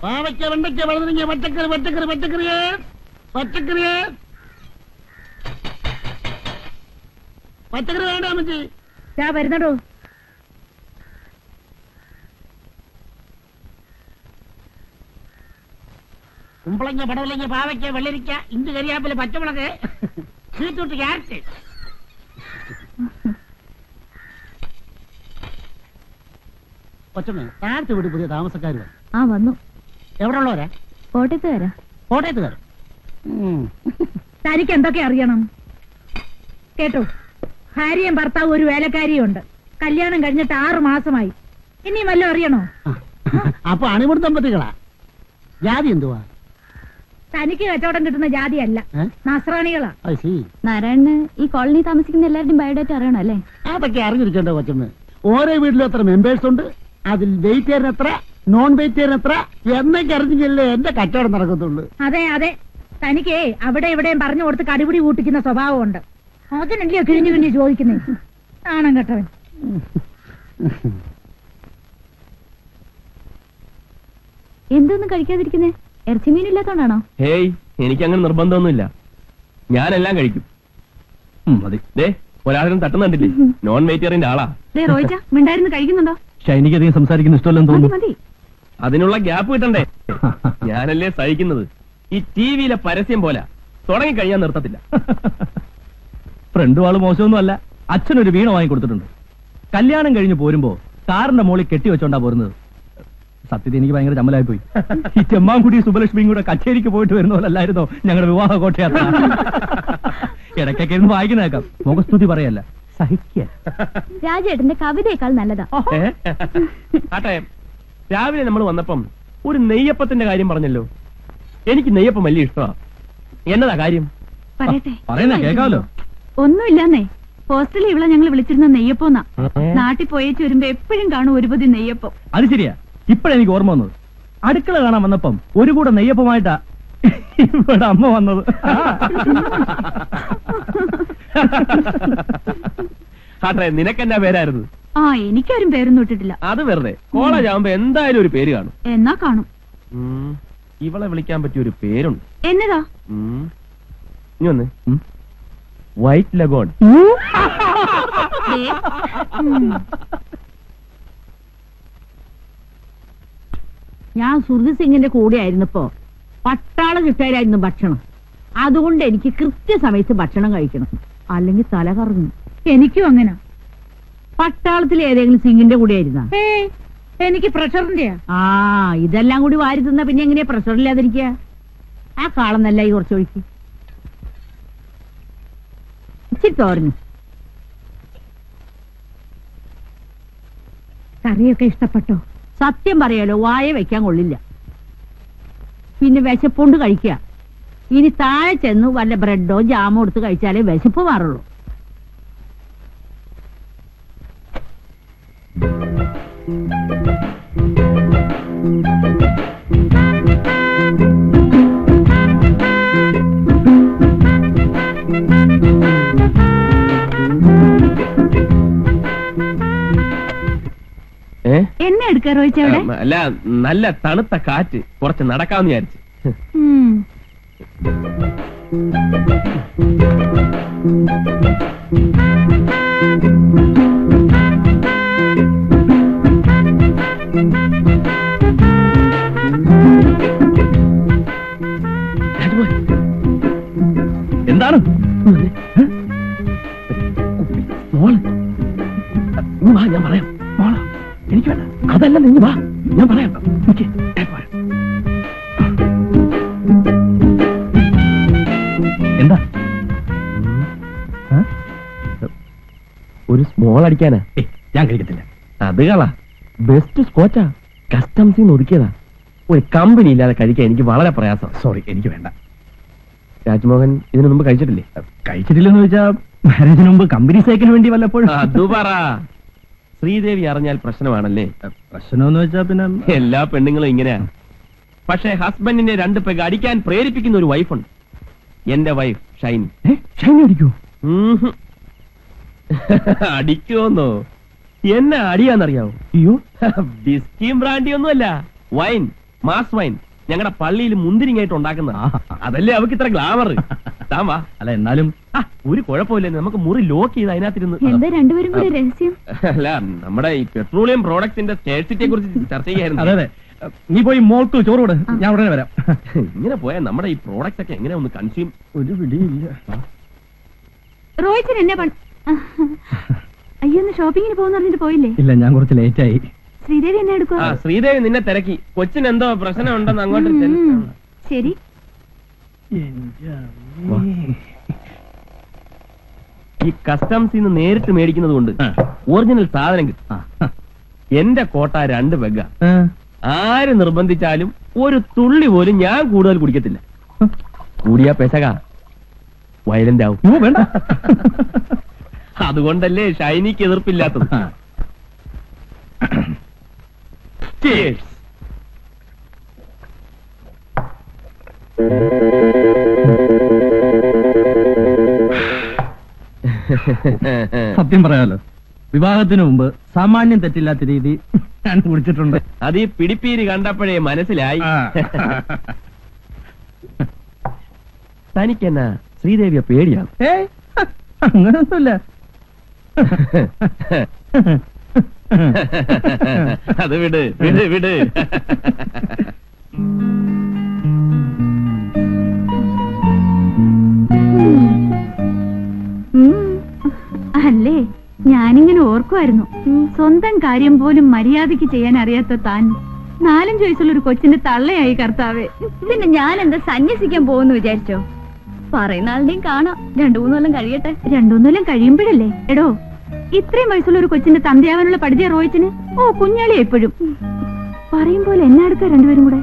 പാവയ്ക്ക, വെണ്ടയ്ക്ക, വഴുതനങ്ങ, പച്ചക്കറി പച്ചക്കറി പച്ചക്കറിയേ പച്ചക്കറിയേ പച്ചക്കറി വേണ്ട അമ്മച്ചി. ഞാൻ വരുന്നടോ. കുമ്പളങ്ങ, പടവലങ്ങ, പാവയ്ക്ക, വെള്ളരിക്ക, ഇഞ്ചി, കരിയാപ്പില, പച്ചമുളക്, ബീറ്റ്റൂട്ട്, ക്യാരറ്റ്. കൊച്ചമ്മ, താഴത്തെ വീട് പുതിയ താമസക്കാർ വന്നു. എവിടെ ഉള്ളവരാ? കോട്ടയത്തുകാരാ. കോട്ടയത്തുകാർ. തനിക്ക് എന്തൊക്കെ അറിയണം കേട്ടോ? ഭാര്യയും ഭർത്താവും ഒരു വേലക്കാരിയും ഉണ്ട്. കല്യാണം കഴിഞ്ഞിട്ട് 6 മാസമായി. ഇനി വല്ലതും അറിയണോ? അപ്പൊ അണിമുടി ദമ്പതികളാ. ജാതി എന്തുവാ? തനിക്ക് കച്ചവടം കിട്ടുന്ന ജാതിയല്ല, നസ്രാണികളാ. നാരായണന് ഈ കോളനി താമസിക്കുന്ന എല്ലാവരുടെയും ബയോഡേറ്റ അറിയണം അല്ലേ? അതൊക്കെ അറിഞ്ഞിരിക്കണ്ടോ കൊച്ചമ്മ? ഓരോ വീട്ടിലും എത്ര മെമ്പേഴ്സ് ഉണ്ട്, അതിൽ വെജിറ്റേറിയൻ എത്ര, നോൺ വെജിറ്റേറിയൻ എത്ര എന്നൊക്കെ അറിഞ്ഞില്ലേ എന്റെ കച്ചവടം നടക്കത്തുള്ളൂ. അതെ അതെ, തനിക്ക് അവിടെ ഇവിടെയും പറഞ്ഞു കൊടുത്ത് കടിപിടി കൂട്ടിക്കുന്ന സ്വഭാവമുണ്ട്. അതിനല്ലയോ കിഴിഞ്ഞു കിഴിഞ്ഞു ചോദിക്കുന്നേ. ആണം കേട്ടവൻ. എന്തൊന്നും കഴിക്കാതിരിക്കുന്നേ? ഇറച്ചി മീനില്ലാത്തോണ്ടാണോ? ഹേയ്, എനിക്കങ്ങനെ നിർബന്ധമൊന്നുമില്ല. ഞാനെല്ലാം കഴിക്കും. മതി. ഒരാളും തട്ടുന്നുണ്ടില്ലേ? നോൺ വെജിറ്റേറിയന്റെ ആളാ. മിണ്ടായിരുന്നു കഴിക്കുന്നുണ്ടോ? എനിക്കധികം സംസാരിക്കുന്ന ഇഷ്ടമല്ലെന്ന് തോന്നുന്നു. അതിനുള്ള ഗ്യാപ്പ് കിട്ടണ്ടേ? ഞാനല്ലേ സഹിക്കുന്നത്. ഈ ടിവിയിലെ പരസ്യം പോലെ തുടങ്ങിക്കഴിഞ്ഞാൽ നിർത്തത്തില്ല. ഫ്രണ്ടും ആള് മോശമൊന്നും അല്ല. അച്ഛനൊരു വീണ വാങ്ങി കൊടുത്തിട്ടുണ്ട്. കല്യാണം കഴിഞ്ഞ് പോരുമ്പോ കാറിന്റെ മോളിൽ കെട്ടി വെച്ചോണ്ടാ പോരുന്നത്. സത്യത്തിൽ എനിക്ക് ഭയങ്കര ചമ്മലായി പോയി. ഈ ചെമ്മാൻകുടി സുബലക്ഷ്മിയും കൂടെ കച്ചേരിക്ക് പോയിട്ട് വരുന്ന പോലല്ലായിരുന്നോ ഞങ്ങളുടെ വിവാഹ കോട്ടയാത്ര. ഇടയ്ക്കൊക്കെ ഇരുന്ന് വായിക്കുന്നേക്കാം, മുഖസ്തുതി പറയല്ല, സഹിക്ക. രാജേട്ടന്റെ കവിതയേക്കാൾ നല്ലതാ. ആട്ടെ, രാവിലെ നമ്മൾ വന്നപ്പം ഒരു നെയ്യപ്പത്തിന്റെ കാര്യം പറഞ്ഞല്ലോ. എനിക്ക് നെയ്യപ്പം വലിയ ഇഷ്ടമാണ്. എന്നതാ കാര്യം? പറയുന്ന കേക്കാമല്ലോ. ഒന്നുമില്ലാന്നേ, ഹോസ്റ്റലിൽ ഇവിടെ ഞങ്ങൾ വിളിച്ചിരുന്ന നെയ്യപ്പോന്നാ. നാട്ടിൽ പോയേച്ച് വരുമ്പോ എപ്പോഴും കാണും ഒരു പൊതി നെയ്യപ്പം. അത് ശരിയാ. ഇപ്പഴെനിക്ക് ഓർമ്മ വന്നത്, അടുക്കള കാണാൻ വന്നപ്പം ഒരു കൂടെ നെയ്യപ്പമായിട്ടാ ഇവിടെ അമ്മ വന്നത്. ആട്ടെ, നിനക്കെന്നാ പേരായിരുന്നു? എനിക്കാരും പേരൊന്നും ഇട്ടിട്ടില്ല. അത് വെറുതെ. കോളേജ് ആവുമ്പോ എന്തായാലും ഒരു പേര് കാണും. എന്നാ കാണും. ഇവളെ വിളിക്കാൻ പറ്റിയ ഒരു പേരുണ്ട്. എന്നതാ? ഇനി വന്ന്. White leghorn. ഞാൻ സുർജി സിംഗിന്റെ കൂടെ ആയിരുന്നപ്പോ പട്ടാള കിട്ടായിരുന്നു ഭക്ഷണം. അതുകൊണ്ട് എനിക്ക് കൃത്യസമയത്ത് ഭക്ഷണം കഴിക്കണം, അല്ലെങ്കിൽ തല കറങ്ങും. എനിക്കും അങ്ങനെ. പട്ടാളത്തിൽ ഏതെങ്കിലും സിംഗിന്റെ കൂടെ ആയിരുന്ന? എനിക്ക് പ്രഷറിന്റെ. ഇതെല്ലാം കൂടി വാരി തിന്ന പിന്നെ എങ്ങനെയാ പ്രഷർ ഇല്ലാതിരിക്കുക? ആ കാളന്നല്ല ഈ കുറച്ചൊഴിക്ക്. ഇച്ചിരി തോരഞ്ഞു. കറിയൊക്കെ ഇഷ്ടപ്പെട്ടോ? സത്യം പറയാലോ, വായ വെക്കാൻ കൊള്ളില്ല. പിന്നെ വിശപ്പുണ്ട് കഴിക്കുക. ഇനി താഴെ ചെന്ന് വല്ല ബ്രെഡോ ജാമോ എടുത്ത് കഴിച്ചാലേ വിശപ്പ് മാറുള്ളൂ. എന്നെ എടുക്കാറോ? അല്ല, നല്ല തണുത്ത കാറ്റ്, കുറച്ച് നടക്കാമെന്ന് വിചാരിച്ചു. എന്താണ്? ഞാൻ പറയാം. എനിക്ക് വേണ്ട. അതല്ല, നിങ്ങൾ വാ, ഞാൻ പറയാം. എന്താ? ഒരു സ്മോൾ അടിക്കാനാ. ഞാൻ കഴിക്കത്തില്ല. അത് കളാ. ബെസ്റ്റ് സ്കോച്ചാ, കസ്റ്റംസിൽ നിന്ന് ഒതുക്കിയതാ. ഒരു കമ്പനി ഇല്ലാതെ കഴിക്കാൻ എനിക്ക് വളരെ പ്രയാസം. സോറി, എനിക്ക് വേണ്ട. രാജ്മോഹൻ ഇതിനു മുമ്പ് കഴിച്ചിട്ടില്ലേ? കഴിച്ചിട്ടില്ലെന്ന് വെച്ചാ മാരേജിന് മുമ്പ് കമ്പനി സൈക്കിന് വേണ്ടി വല്ലപ്പോഴും. അത് പറ. ശ്രീദേവി അറിഞ്ഞാൽ പ്രശ്നമാണല്ലേ? പ്രശ്നമെന്ന് വെച്ചാ പിന്നെ എല്ലാ പെണ്ണുങ്ങളും ഇങ്ങനെയാ. പക്ഷേ ഹസ്ബൻഡിനെ 2 പെഗ് അടിക്കാൻ പ്രേരിപ്പിക്കുന്ന ഒരു വൈഫുണ്ട്. എന്റെ വൈഫ് ഷൈനി. ഷൈനി അടിക്കൂ? അടിക്കുമെന്നോ? എന്നെ അടിയാന്നറിയാവോ? അയ്യോ, ബിസ്കിയും ബ്രാൻഡിയൊന്നുമല്ല, വൈൻ. മാസ് വൈൻ ഞങ്ങളുടെ പള്ളിയിൽ മുന്തിരിങ്ങായിട്ട് ഉണ്ടാക്കുന്നത്. അതല്ലേ അവക്ക് ഇത്ര ഗ്ലാമർ. താൻ വാ. അല്ല എന്നാലും ഒരു കുഴപ്പമില്ല, നമുക്ക് മുറി ലോക്ക് ചെയ്ത് അതിനകത്തിരുന്ന്. എന്താ രണ്ടുപേരും കൂടെ രഹസ്യം? അല്ല, നമ്മുടെ ഈ പെട്രോളിയം പ്രോഡക്ട്സിന്റെ സ്കേഴ്സിറ്റിയെ കുറിച്ച് ചർച്ച ചെയ്യായിരുന്നു. അതെ അതെ, നീ പോയി മോൾക്ക് ചോറ് കൊടു, ഞാൻ ഉടനെ വരാം. ഇങ്ങനെ പോയാൽ നമ്മുടെ ഈ പ്രോഡക്റ്റ് ഒക്കെ എങ്ങനെ ഒന്ന് കൺസ്യൂം. ഒരു പിടിയില്ല. റോഹിച്ചൻ എന്നെ അയ്യൊന്ന് ഷോപ്പിങ്ങിന് പോകുന്ന പറഞ്ഞിട്ട് പോയില്ലേ? ഇല്ല, ഞാൻ കുറച്ച് ലേറ്റ് ആയി. ശ്രീദേവി എന്നെ എടുക്കുക. ശ്രീദേവി നിന്നെ തിരക്കി. കൊച്ചിന് എന്തോ പ്രശ്നം ഉണ്ടെന്ന് അങ്ങോട്ട് ശരി. ഈ കസ്റ്റംസിൽ നിന്ന് നേരിട്ട് മേടിക്കുന്നത് കൊണ്ട് ഒറിജിനൽ സാധനം കിട്ടും. എന്റെ കോട്ട 2 പെഗ്ഗ. ആര് നിർബന്ധിച്ചാലും ഒരു തുള്ളി പോലും ഞാൻ കൂടുതൽ കുടിക്കത്തില്ല. കൂടിയാ പെശക വയലന്റ് ആവും. വേണ്ട. അതുകൊണ്ടല്ലേ ഷൈനിക്ക് എതിർപ്പില്ലാത്തത്. Cheers. സത്യം പറയാലോ, വിവാഹത്തിന് മുമ്പ് സാമാന്യം തെറ്റില്ലാത്ത രീതി ഞാൻ കുടിച്ചിട്ടുണ്ട്. അത് ഈ പിടിപ്പീര് കണ്ടപ്പോഴേ മനസ്സിലായി. തനിക്കെന്നാ ശ്രീദേവിയെ പേടിയാണ്? അങ്ങനൊന്നുമില്ല. അത് വിട് വിട് വിട്. അല്ലേ, ഞാനിങ്ങനെ ഓർക്കുമായിരുന്നു, സ്വന്തം കാര്യം പോലും മര്യാദയ്ക്ക് ചെയ്യാൻ അറിയാത്ത താൻ 4-5 വയസ്സുള്ള ഒരു കൊച്ചിന്റെ തള്ളയായി കർത്താവേ. പിന്നെ ഞാൻ എന്താ സന്യസിക്കാൻ പോകുന്നു വിചാരിച്ചോ? പറയുന്ന ആളുടെയും കാണാം. 2-3 കൊല്ലം കഴിയട്ടെ. 2-3 കൊല്ലം കഴിയുമ്പോഴല്ലേ? എടോ, ഇത്രയും വയസ്സുള്ള ഒരു കൊച്ചിന്റെ തന്തയാവാനുള്ള പഠിച്ച റോയിച്ചിന് കുഞ്ഞാളി എപ്പോഴും പറയും പോലെ എന്നെ അടുക്ക രണ്ടുപേരും കൂടെ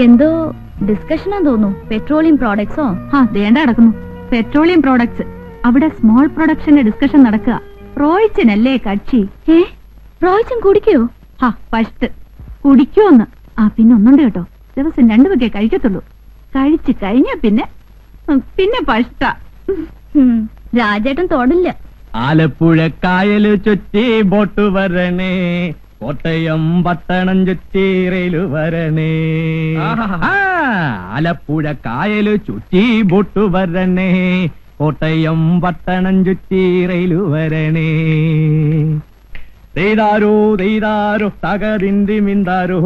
എന്തോ ഡിസ്കഷനാ തോന്നുന്നു. പെട്രോളിയം പ്രോഡക്ട്സോ? ദേണ്ട നടക്കുന്നു പെട്രോളിയം പ്രോഡക്ട്സ്. അവിടെ സ്മോൾ പ്രൊഡക്ഷന്റെ ഡിസ്കഷൻ നടക്കുക. റോയിച്ചനല്ലേ കക്ഷി. റോയിച്ചൻ കുടിക്കോ? ഫസ്റ്റ് കുടിക്കോന്ന്. പിന്നെ ഒന്നുണ്ട് കേട്ടോ, ദിവസം 2 വകയെ കഴിക്കത്തുള്ളൂ. കഴിച്ചു കഴിഞ്ഞ പിന്നെ പഷ്ട. രാജേട്ടൻ തൊടില്ല. ആലപ്പുഴ കായല് ചുറ്റി ബോട്ട് വരണേ, കോട്ടയം പട്ടണം ചുറ്റി റെയില് വരണേ. ആലപ്പുഴ കായല് ചുറ്റി ബോട്ട് വരണേ, കോട്ടയം പട്ടണം ചുറ്റി റെയില് വരണേ. ദൈതാരോ ദൈതാരോ തകതിന്തി മിന്താരോ,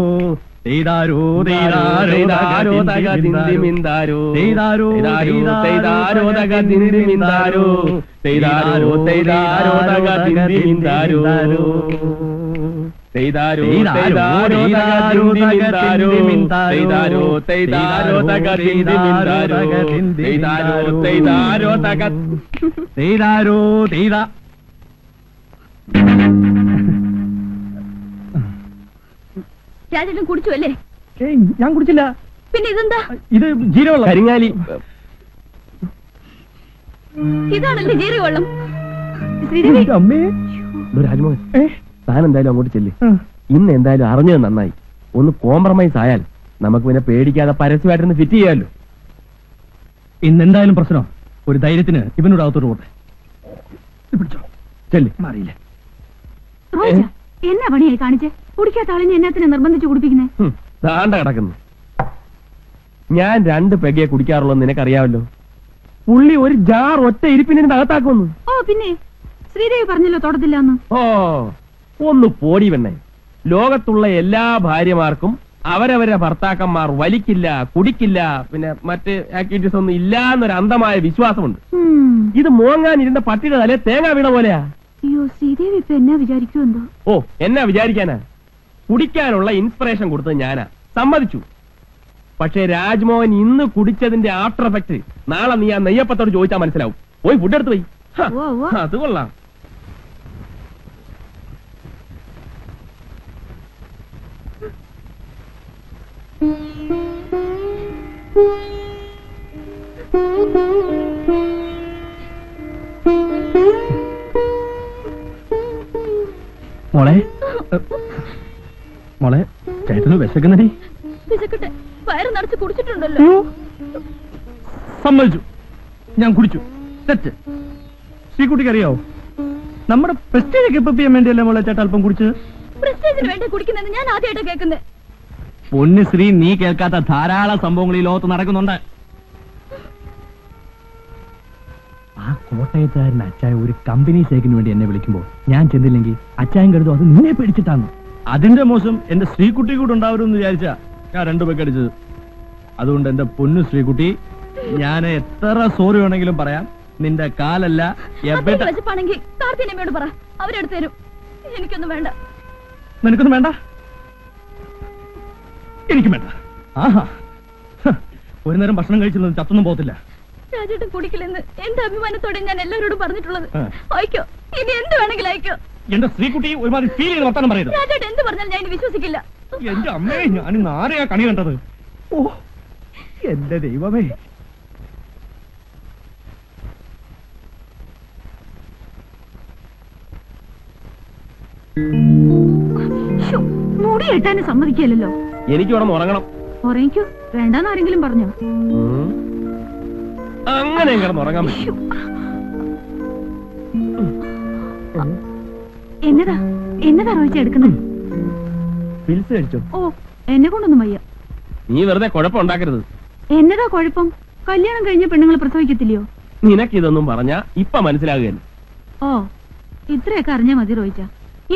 ദൈതാരോ ദൈതാരോ തകതിന്തി മിന്താരോ, ദൈതാരോ ദൈതാരോ തകതിന്തി മിന്താരോ, ദൈതാരോ ദൈതാരോ തകതിന്തി മിന്താരോ, ദൈതാരോ ദൈതാരോ തകതിന്തി മിന്താരോ, ദൈതാരോ ദൈതാരോ തകതിന്തി മിന്താരോ, ദൈതാരോ ദൈതാരോ തക ദൈതാരോ ദൈതാ. രാജേട്ടൻ കുടിച്ചു അല്ലേ? ഞാൻ കുടിച്ചില്ല. പിന്നെ ഇതെന്താ? ഇത് ജീരവെള്ളം. കരിങ്ങാലി. ഇതാണല്ലേ ജീരകവെള്ളം? അമ്മേ, രാജ്മോഹൻ, താൻ എന്തായാലും അങ്ങോട്ട് ചെല്ല്. ഇന്ന് എന്തായാലും അറിഞ്ഞത് നന്നായി. ഒന്ന് കോംപ്രമൈസ് ആയാൽ നമുക്ക് പിന്നെ പേടിക്കാതെ പരസ്യമായിട്ടൊന്ന് ഫിറ്റ് ചെയ്യാമല്ലോ. ഇന്ന് എന്തായാലും പ്രശ്നം. ഒരു ധൈര്യത്തിന് ഇവനോട് അകത്തോട്ട് പോട്ടെ. പിടിച്ചോ, ചെല്ല്. മാറിയില്ലേ? എന്നാ പണിയായി കാണിച്ചേ? കുടിക്കാത്ത ആളിനെ എന്നാത്തിനെ നിർബന്ധിച്ച് കുടിപ്പിക്കുന്നേ? താണ്ട കിടക്കുന്നു. ഞാൻ 2 പെഗയെ കുടിക്കാറുള്ളൂ, നിനക്കറിയാമല്ലോ. പുള്ളി ഒരു ജാർ ഒറ്റ ഇരിപ്പിനെ അകത്താക്കുന്നു. പിന്നെ ശ്രീദേവി പറഞ്ഞല്ലോ തൊടത്തില്ലാന്ന്. ഒന്ന് പോടി വെണ്ണേ. ലോകത്തുള്ള എല്ലാ ഭാര്യമാർക്കും അവരവരെ ഭർത്താക്കന്മാർ വലിക്കില്ല, കുടിക്കില്ല, പിന്നെ മറ്റ് ആക്ടിവിറ്റീസ് ഒന്നും ഇല്ല എന്നൊരു അന്ധമായ വിശ്വാസമുണ്ട്. ഇത് മോങ്ങാനിരുന്ന പട്ടിയുടെ തലേ തേങ്ങ വീണ പോലെയാ. അയ്യോ, ശ്രീദേവി ഇപ്പൊ എന്നാ വിചാരിക്കുമെന്തോ? എന്നാ വിചാരിക്കാനാ? കുടിക്കാനുള്ള ഇൻസ്പിറേഷൻ കൊടുത്തത് ഞാനാ, സമ്മതിച്ചു. പക്ഷേ രാജ്മോഹൻ ഇന്ന് കുടിച്ചതിന്റെ ആഫ്റ്റർ എഫക്ട് നാളെ നീ ആ നെയ്യപ്പത്തോട് ചോദിച്ചാൽ മനസ്സിലാവും. പോയി ഫുഡ് എടുത്ത് പോയി. അത് കൊള്ളാം. മോളെ, മോളെ, ചേട്ടന് വിശക്കുന്നടി. വയറ് നിറച്ച് കുടിച്ചിട്ടുണ്ടല്ലോ. സമ്മതിച്ചു, ഞാൻ കുടിച്ചു. തെറ്റ്. ശ്രീകുട്ടിക്ക് അറിയാവോ, നമ്മുടെ പ്രസ്റ്റേജ് കീപ്പ് ചെയ്യാൻ വേണ്ടിയല്ലേ മോളെ ചേട്ടൻ അല്പം കുടിച്ചത്? പ്രസ്റ്റേജിന് വേണ്ടി കുടിക്കുന്നത് ഞാൻ ആദ്യമായിട്ട് കേൾക്കുന്നത്. പൊന്നു ശ്രീ, നീ കേൾക്കാത്ത ധാരാളം സംഭവങ്ങൾ ഈ ലോകത്ത് നടക്കുന്നുണ്ട്. ആ കോട്ടയത്തുകാരൻ അച്ചായ ഒരു കമ്പനി ഷേക്കിന് വേണ്ടി എന്നെ വിളിക്കുമ്പോൾ ഞാൻ ചെന്നില്ലെങ്കിൽ അച്ചായൻ കരുതും അത് നിന്നെ പിടിച്ചിട്ടാണ്. അതിന്റെ മോശം എന്റെ ശ്രീകുട്ടി കൂടെ ഉണ്ടാവരുമെന്ന് വിചാരിച്ചാ ഞാൻ 2 പേക്ക് അടിച്ചത്. അതുകൊണ്ട് എന്റെ പൊന്നു ശ്രീകുട്ടി, ഞാൻ എത്ര സോറി വേണമെങ്കിലും പറയാം. നിന്റെ കാലല്ല കാർത്തിനോട് പറ, അവരെടുത്ത് തരും. എനിക്കൊന്നും വേണ്ട. നിനക്കൊന്നും വേണ്ട? എനിക്കും വേണ്ട. ആഹാ, ഒരു നേരം ഭക്ഷണം കഴിച്ചിരുന്നത് ചത്തൊന്നും പോകത്തില്ല. രാജേട്ടൻ കുടിക്കില്ലെന്ന് എന്റെ അഭിമാനത്തോടെ ഞാൻ എല്ലാവരോടും പറഞ്ഞിട്ടുള്ളത്. അയക്കോ, ഇനി എന്ത് വേണമെങ്കിലും അയക്കോ. എന്റെ ശ്രീകുട്ടി ഒരുമാതിരി ഫീൽ ചെയ്ത് വർത്താനം പറയുന്നത്. രാജേട്ടൻ എന്ത് പറഞ്ഞാലും ഞാൻ വിശ്വസിക്കില്ല. എന്റെ അമ്മയെ, ഞാൻ ഇന്ന് ആരെയാ കണി കണ്ടത്? ഓ എന്റെ ദൈവമേ. മുടി കെട്ടാനും സമ്മതിക്കില്ലല്ലോ. എനിക്ക് വേണം ഉറങ്ങണം. ഉറങ്ങിക്കോ, വേണ്ടെന്ന് ആരെങ്കിലും പറഞ്ഞോ? അങ്ങനെ കിടന്നുറങ്ങാൻ പറ്റും. എന്നതാ എന്നതാ റോയിച്ച എടുക്കുന്നത്? പിൽസ് കഴിച്ചോ? ഓ, എന്നെ കൊണ്ടൊന്നും വയ്യ. നീ വെറുതെ കുഴപ്പമുണ്ടാക്കരുത്. എന്നതാ കുഴപ്പം? കല്യാണം കഴിഞ്ഞ പെണ്ണുങ്ങൾ പ്രസവിക്കത്തില്ലയോ? നിനക്കിതൊന്നും പറഞ്ഞാ ഇപ്പൊ മനസ്സിലാകുകയല്ല. ഓ, ഇത്രയൊക്കെ അറിഞ്ഞാ മതി റോയിച്ച.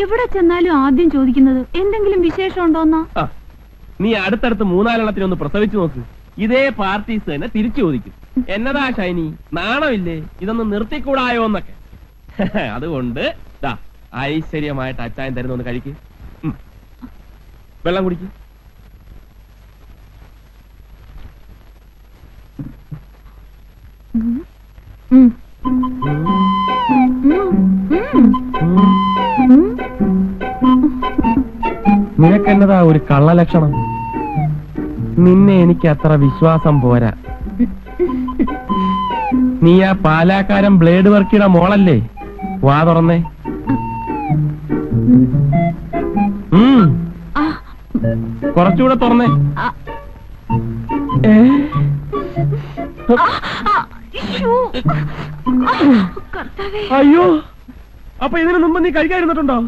എവിടെ ചെന്നാലും ആദ്യം ചോദിക്കുന്നത് എന്തെങ്കിലും വിശേഷം ഉണ്ടോന്നാ. നീ അടുത്തടുത്ത് 4-4 പ്രസവിച്ചു നോക്ക്. ഇതേ പാർട്ടീസ് തന്നെ തിരിച്ചു ചോദിക്കും. എന്നതാ ഷൈനി, നാണമില്ലേ? ഇതൊന്നും നിർത്തിക്കൂടായോ എന്നൊക്കെ. അതുകൊണ്ട് ഐശ്വര്യമായിട്ട് അച്ചായൻ തരുന്നൊന്ന് കഴിക്ക്. വെള്ളം കുടിക്ക്. നിനക്കെന്നതാ ഒരു കള്ളലക്ഷണം? നിന്നെ എനിക്ക് അത്ര വിശ്വാസം പോരാ. നീ ആ പാലാക്കാരൻ ബ്ലേഡ് വർക്കിയുടെ മോളല്ലേ? വാ തുറന്നേ. കുറച്ചുകൂടെ തുറന്നേ. അയ്യോ, അപ്പൊ ഇതിനു മുമ്പ് നീ കഴിക്കാതിരുന്നിട്ടുണ്ടോ?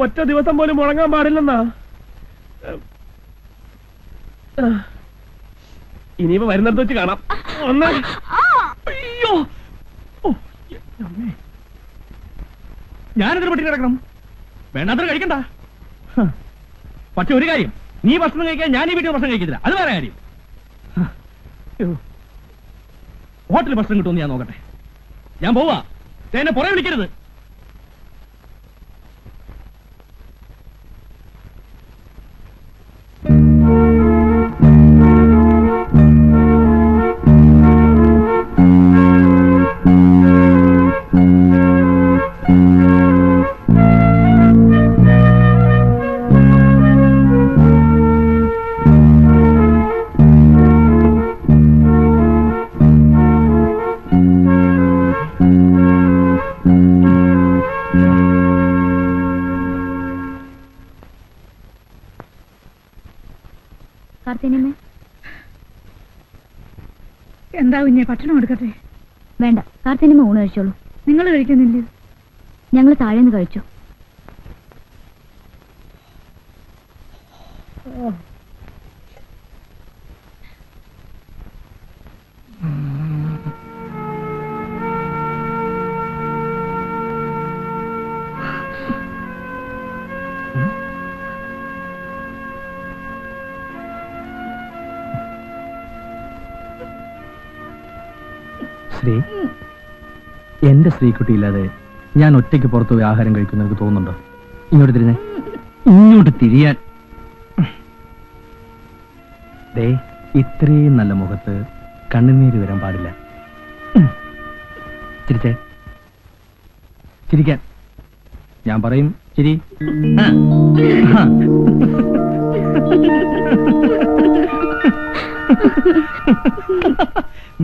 ഒറ്റ ദിവസം പോലും മുടങ്ങാൻ പാടില്ലെന്നാ. ഇനിയിപ്പോ വരുന്നിടത്ത് വെച്ച് കാണാം. അയ്യോ, ഞാനെതിരെ പറ്റി കിടക്കണം. വേണ്ടാത്ര കഴിക്കണ്ട. പക്ഷെ ഒരു കാര്യം, നീ ഭക്ഷണം കഴിക്കാൻ ഞാൻ ഈ വീട്ടിൽ ഭക്ഷണം കഴിക്കത്തില്ല. അത് വേറെ കാര്യം. ഹോട്ടലിൽ ഭക്ഷണം കിട്ടുമെന്ന് ഞാൻ നോക്കട്ടെ. ഞാൻ പോവാ. എന്നെ പുറകെ വിളിക്കരുത്. എന്താ കുഞ്ഞെ, ഭക്ഷണം എടുക്കട്ടെ? വേണ്ട, കാർത്തിനിമ്മ ഊണ് കഴിച്ചോളൂ. നിങ്ങൾ കഴിക്കുന്നില്ലേ? ഞങ്ങൾ താഴേന്ന് കഴിച്ചു. ശ്രീ, എന്റെ ശ്രീകുട്ടി ഇല്ലാതെ ഞാൻ ഒറ്റയ്ക്ക് പുറത്തു പോയി ആഹാരം കഴിക്കുന്ന എനിക്ക് തോന്നുന്നുണ്ടോ? ഇങ്ങോട്ട് തിരിഞ്ഞേ, ഇങ്ങോട്ട് തിരിയാൻ. ദേ, ഇത്രയും നല്ല മുഖത്ത് കണ്ണുനീര് വരാൻ പാടില്ല. ചിരിച്ചേ, ചിരിക്കാൻ. ഞാൻ പറയും ചിരി.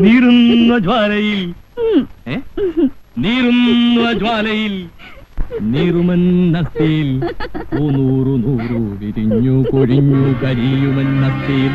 നീറുന്ന ജ്വാലയിൽ, നീറുന്ന ജ്വാലയിൽ നീറുമെന്നസ്തിയിൽ 100 വിരിഞ്ഞു കൊഴിഞ്ഞു കരിയുമെന്നസ്തിയിൽ